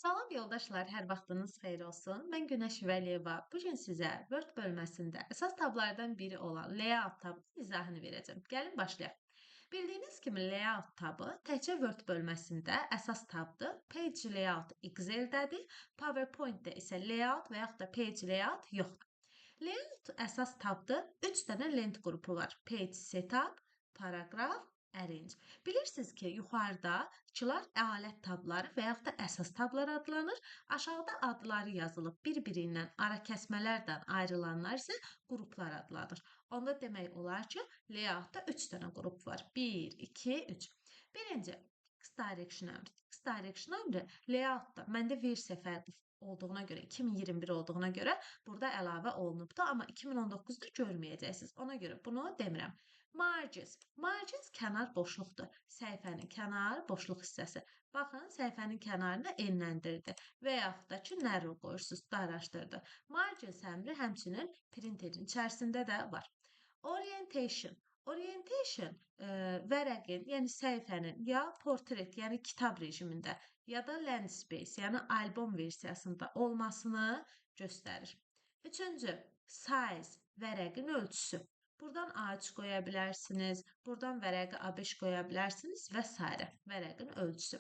Salam yoldaşlar, hər vaxtınız xeyir olsun. Mən Günəş Vəliyeva. Bu gün sizə Word bölməsində əsas tablardan biri olan layout tabının izahını verəcəm. Gəlin başlayaq. Bildiyiniz kimi layout tabı təkcə Word bölməsində əsas tabdır. Page layout Excel-dədir. PowerPoint-də isə layout və yaxud da page layout yoxdur. Layout əsas tabdır. 3 dənə lent qrupu var. Page setup, paragraf, arrange. Bilirsiniz ki, yuxarıdakılar ələt tabları və yaxud da əsas tablar adlanır. Aşağıda adları yazılıb bir-birindən ara kəsmələrdən ayrılanlar isə qruplar adlanır. Onda demək olar ki, layoutda 3 dənə qrup var. 1, 2, 3. Birinci, X-Direction əmri. X-Direction əmri layoutda məndə versiya fərqli olduğuna görə, 2021 olduğuna görə burada əlavə olunubdur, amma 2019-da görməyəcəksiniz. Ona görə bunu demirəm. Margins. Margins kənar boşluqdur. Səhifənin kənar boşluq hissəsi. Baxın, səhifənin kənarını enləndirdi və yaxud da ki, narrow qoyursunuz, daraşdırdı. Margins əmri həmçinin printerin içərisində də var. Orientation. Orientation vərəqin, yəni səhifənin ya portret, yəni kitab rejimində ya da landspace, yəni albom versiyasında olmasını göstərir. Üçüncü, size, vərəqin ölçüsü. Buradan A3 qoya bilərsiniz, buradan vərəqi A5 qoya bilərsiniz və s. Vərəqin ölçüsü.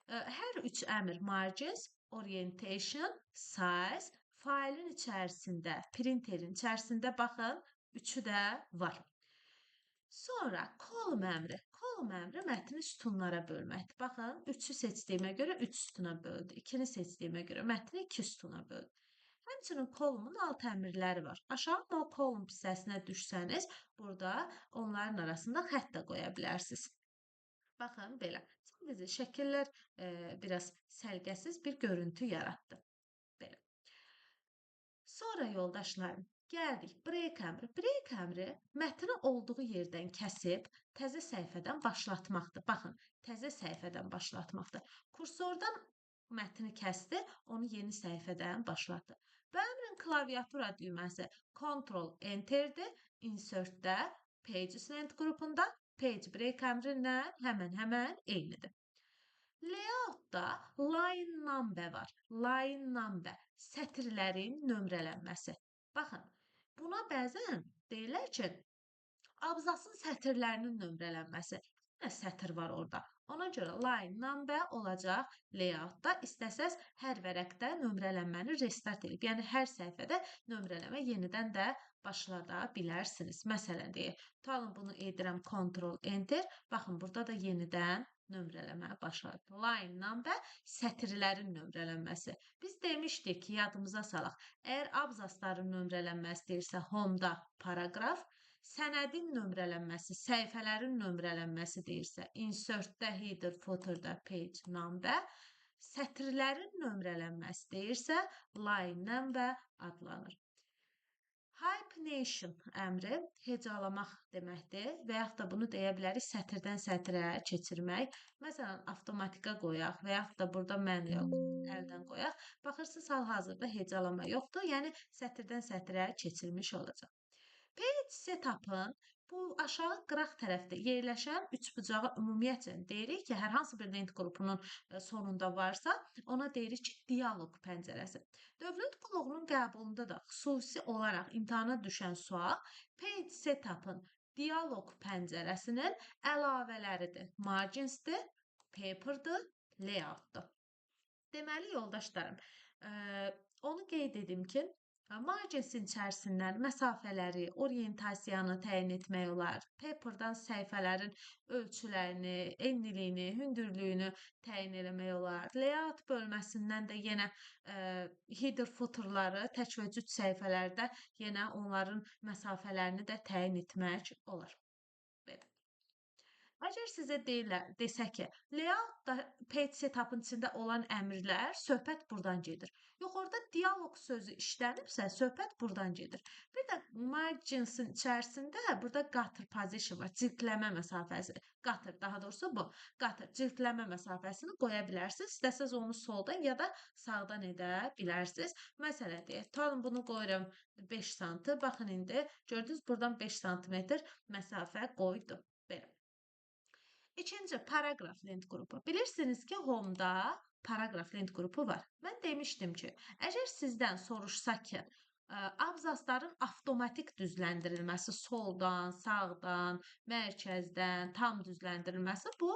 Hər üç əmr margins, orientation, size, failin içərisində, printerin içərisində baxın, üçü də var. Sonra column əmri. Column əmri mətni sütunlara bölməkdir. Baxın, 3-ü seçdiyimə görə 3 sütuna böldü. 2-ni seçdiyimə görə mətni 2 sütuna böldü. Həmçinin column-un alt əmrləri var. Aşağı o column hissəsinə düşsəniz, burada onların arasında xətt də qoya bilərsiniz. Baxın, belə. Sadəcə şəkillər biraz səlqəsiz bir görüntü yaratdı. Belə. Sonra yoldaşlarım, gəldik break əmri. Break əmri mətni olduğu yerdən kəsib təzə səhifədən başlatmaqdır. Baxın, təzə səhifədən başlatmaqdır. Kursordan mətni kəsdi, onu yeni səhifədən başlatdı. Bu əmrin klaviatura düyməsi Ctrl-Enter-dir. Insert-də Pages lent qrupunda Page break əmri ilə həmən eynidir. Layout-da line number var. Line number, sətirlərin nömrələnməsi. Baxın, buna bəzən deyirlər ki, abzasın sətirlərinin nömrələnməsi. Nə sətir var orada? Ona görə line number olacaq layoutda. İstəsəz hər vərəqdə nömrələnməni restart edib. Yəni, hər səhifədə nömrələmə yenidən də başlada bilərsiniz. Məsələn, deyək, tutalım bunu edirəm Ctrl-Enter. Baxın, burada da yenidən nömrələmə başladı. Line number sətirlərin nömrələnməsi. Biz demişdik ki, yadımıza salaq. Əgər abzasların nömrələnməsi deyirsə home-da paragraf, sənədin nömrələnməsi, səhifələrin nömrələnməsi deyirsə, insert-də, header, footer-da page number, sətirlərin nömrələnməsi deyirsə, line number adlanır. Hyphenation əmri hecalamaq deməkdir və yaxud da bunu deyə bilərik sətirdən sətrə keçirmək. Məsələn, avtomatika qoyaq və yaxud da burada manual əldən qoyaq. Baxırsınız, hal-hazırda hecalama yoxdur, yəni sətirdən sətrə keçirmiş olacaq. Page setup'ın bu aşağı qıraq tərəfdə yerləşən üçbucağı ümumiyyətlə deyirik ki, hər hansı bir lent qrupunun sonunda varsa, ona deyirik ki, dialoq pəncərəsi. Dövlət qulluğunun qəbulunda da xüsusi olaraq imtahana düşən sual Page setup'ın dialoq pəncərəsinin əlavələridir. Marginsdir, paper'dır, layout'dur. Deməli, yoldaşlarım, onu qeyd edim ki, marginsin içərisindən məsafələri, orientasiyanı təyin etmək olar. Paper'dan səhifələrin ölçülərini, enliliyini, hündürlüyünü təyin etmək olar. Layout bölməsindən də yenə header footerları tək və cüt səhifələrdə yenə onların məsafələrini də təyin etmək olar. Belə. Əgər sizə desə ki, layout-da page setup'ın içində olan əmrlər, söhbət buradan gedir. Yox, orada dialoq sözü işlənibsə, söhbət buradan gedir. Bir də marginsin içərisində burada qatır position var, cildləmə məsafəsi. Qatır, daha doğrusu bu. Qatır, cildləmə məsafəsini qoya bilərsiniz. İstəsəz onu soldan ya da sağdan edə bilərsiniz. Məsələn, deyək, tutalım bunu qoyuram 5 sm. Baxın indi, gördünüz, buradan 5 sm məsafə qoydu. Belə. İkinci, paragraf lent qrupu. Bilirsiniz ki, home-da paraqraf lent qrupu var. Mən demişdim ki, əgər sizdən soruşsa ki, abzasların avtomatik düzləndirilməsi soldan, sağdan, mərkəzdən, tam düzləndirilməsi bu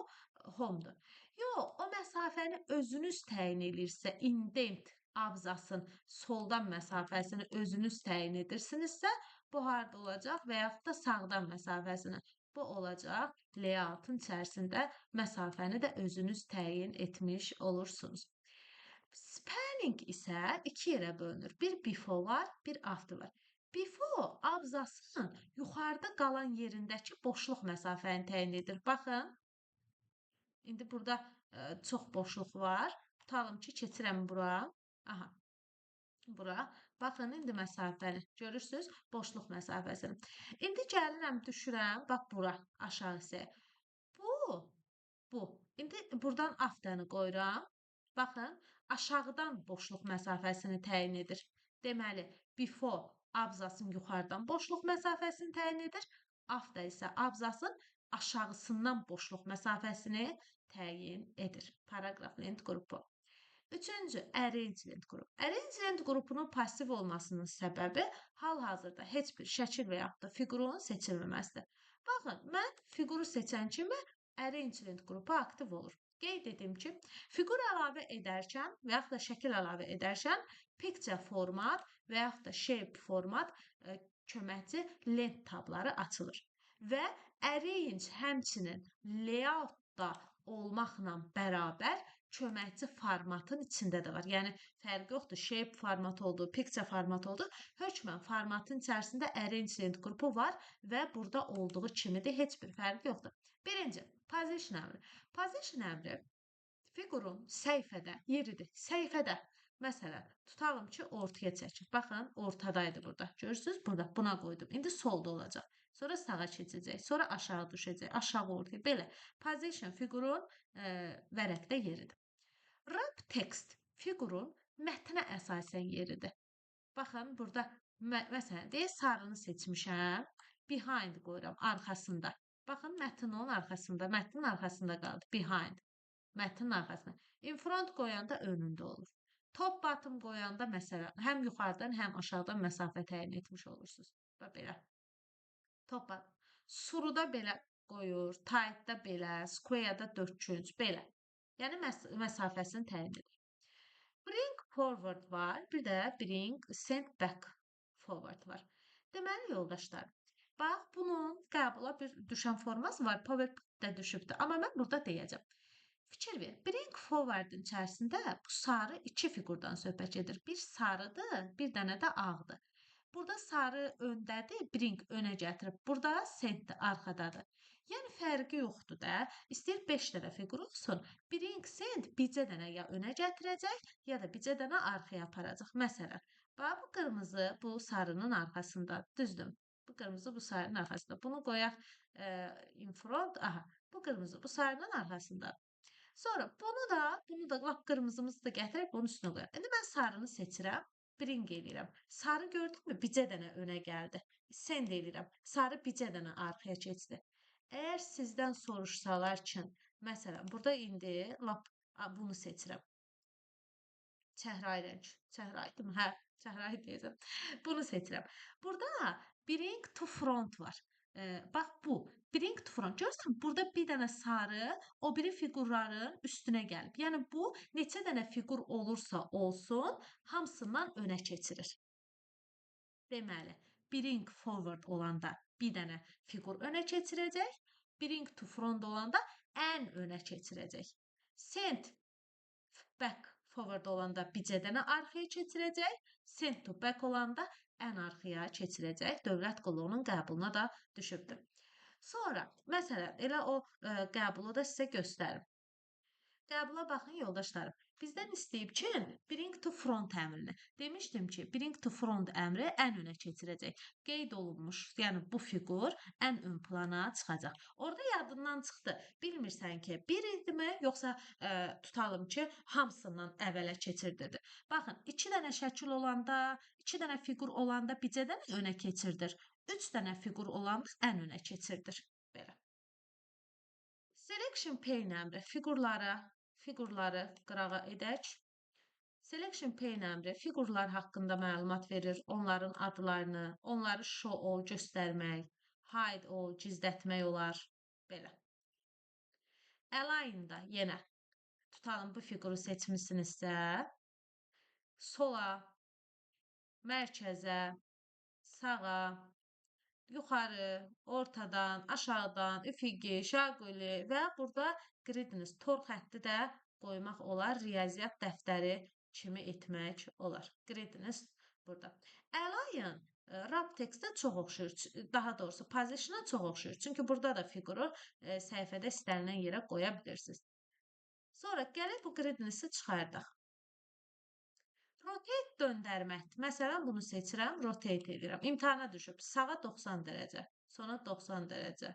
homedur. Yox, o məsafəni özünüz təyin edirsə, indent abzasın soldan məsafəsini özünüz təyin edirsinizsə, bu harda olacaq və yaxud da sağdan məsafəsini. Bu olacaq layoutun içərisində məsafəni də özünüz təyin etmiş olursunuz. Spanning isə iki yerə bölünür. Bir before var, bir after var. Before abzasın yuxarıda qalan yerindəki boşluq məsafəni təyin edir. Baxın, indi burada çox boşluq var. Tutalım ki, keçirəm bura. Aha, bura. Baxın, indi məsafəni görürsünüz, boşluq məsafəsini. İndi gəlirəm, düşürəm, bax bura, aşağı hissəyə. Bu. İndi buradan after'ını qoyuram. Baxın, aşağıdan boşluq məsafəsini təyin edir. Deməli, before abzasın yuxarıdan boşluq məsafəsini təyin edir. After isə abzasın aşağısından boşluq məsafəsini təyin edir. Paraqraf lent qrupu. Üçüncü, arrange lent qrupu. Arrange lent qrupunun pasiv olmasının səbəbi hal-hazırda heç bir şəkil və yaxud da fiqurun seçilməməsidir. Baxın, mən fiquru seçən kimi arrange lent qrupu aktiv olur. Qeyd edim ki, fiqur əlavə edərkən və yaxud da şəkil əlavə edərkən picture format və yaxud da shape format köməkçi lent tabları açılır. Və arrange həmçinin layoutda olmaqla bərabər köməkçi formatın içində də var. Yəni, fərqi yoxdur. Shape formatı oldu, picture formatı oldu. Hökmən formatın içərisində arrange lent qrupu var və burada olduğu kimidir. Heç bir fərqi yoxdur. Birinci, position əmri. Position əmri fiqurun səhifədə yeridir. Səhifədə. Məsələn, tutalım ki, ortaya çəkir. Baxın, ortadaydı burada. Görürsünüz? Burada. Buna qoydum. İndi solda olacaq. Sonra sağa keçəcək. Sonra aşağı düşəcək. Aşağı ortaya. Belə. Position fiqurun vərəqdə yeridir. Wrap text fiqurun mətnə əsasən yeridir. Baxın, burada məsələn, deyə sarını seçmişəm. Behind qoyuram, arxasında. Baxın, mətn onun arxasında, mətnin arxasında qaldı. Behind. Mətnin arxasında. In front qoyanda önündə olur. Top bottom qoyanda məsələn, həm yuxarıdan, həm aşağıdan məsafə təyin etmiş olursunuz. Və belə. Top bottom. Suruda belə qoyur, tight'da belə, square'da dörtkünc, belə. Yəni məsafəsini təyin edir. Bring forward var, bir də bring send back forward var. Deməli, yoldaşlar, bax, bunun qəbula bir düşən forması var. PowerPoint-də düşübdür. Amma mən burada deyəcəm. Fikir ver. Bring forward-ın içərisində bu sarı iki fiqurdan söhbət edir. Bir sarıdır, bir dənə də ağdır. Burada sarı öndədir, bring önə gətirib. Burada send arxadadır. Yəni, fərqi yoxdur da. İstəyir 5 dənə fiqur olsun. Bring send bircə dənə ya önə gətirəcək, ya da bircə dənə arxaya aparacaq. Məsələn, bax, bu qırmızı bu sarının arxasında. Düzdür. Bu qırmızı bu sarının arxasında. Bunu qoyaq in front. Aha, bu qırmızı bu sarının arxasında. Sonra bunu da lap qırmızımızı da gətirib bunun üstünə qoyaq. İndi mən sarını seçirəm, bring eləyirəm. Sarı gördünmü? Bircə dənə önə gəldi. Send eləyirəm. Sarı bircə dənə arxaya keçdi. Əgər sizdən soruşsalar ki, məsələn, burada indi lap bunu seçirəm. Çəhrayı rəng. Çəhrayı mı? Hə, çəhrayı deyəcəm. Bunu seçirəm. Burada bring to front var. Bax bu. Bring to front. Görürsən, burada bir dənə sarı, o biri fiqurların üstünə gəlib. Yəni, bu neçə dənə fiqur olursa olsun, hamısından önə keçirir. Deməli, bring forward olanda bir dənə fiqur önə keçirəcək. Bring to front olanda ən önə keçirəcək. Send back forward olanda bircə dənə arxaya keçirəcək. Send to back olanda ən arxaya keçirəcək. Dövlət qulluğunun qəbuluna da düşübdür. Sonra, məsələn, elə o qəbulu da sizə göstərim. Qəbula baxın, yoldaşlarım. Bizdən istəyib ki, bring to front əmrini. Demişdim ki, bring to front əmri ən önə keçirəcək. Qeyd olunmuş, yəni bu fiqur ən ön plana çıxacaq. Orada yadından çıxdı. Bilmirsən ki, bir idimi, yoxsa tutalım ki, hamısından əvvələ keçirdidir. Baxın, 2 dənə şəkil olanda, 2 dənə fiqur olanda bircə dənə önə keçirdir. 3 dənə fiqur olanda ən önə keçirdir. Belə. Selection pane əmri fiqurları fiqurları qırağa edək. Selection pane əmri fiqurlar haqqında məlumat verir, onların adlarını, onları show all göstərmək, hide all gizlətmək olar. Belə. Align-da yenə tutalım bu fiquru seçmisinizsə, sola, mərkəzə, sağa, yuxarı, ortadan, aşağıdan, üfüqi, şaquli və burada gridiniz, tor xətti də qoymaq olar, riyaziyyat dəftəri kimi etmək olar. Gridiniz burada. Align wrap textə çox oxşuyur, daha doğrusu position'a çox oxşuyur. Çünki burada da fiquru səhifədə istənilən yerə qoya bilirsiniz. Sonra gələk bu gridinizi çıxardaq. Rotate döndərmək. Məsələn, bunu seçirəm, rotate edirəm. İmtahana düşüb sağa 90 dərəcə, sonra 90 dərəcə.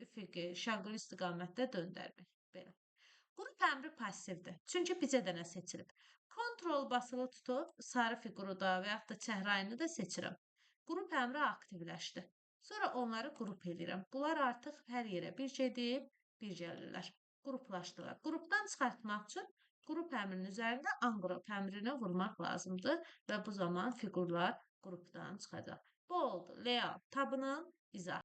Üfüqi, şaquli istiqamətdə döndərmək. Belə. Qrup əmri passivdir. Çünki bizə dənə seçilib. Kontrol basılı tutub sarı fiquru da və yaxud da çəhrayını da seçirəm. Qrup əmri aktivləşdi. Sonra onları qrup edirəm. Bunlar artıq hər yerə bir gedib, bir gəlirlər. Qruplaşdılar. Qrupdan çıxartmaq üçün qrup əmrinin üzərində unqrup əmrini vurmaq lazımdır və bu zaman fiqurlar qrupdan çıxacaq. Bu oldu layout tabının izahı.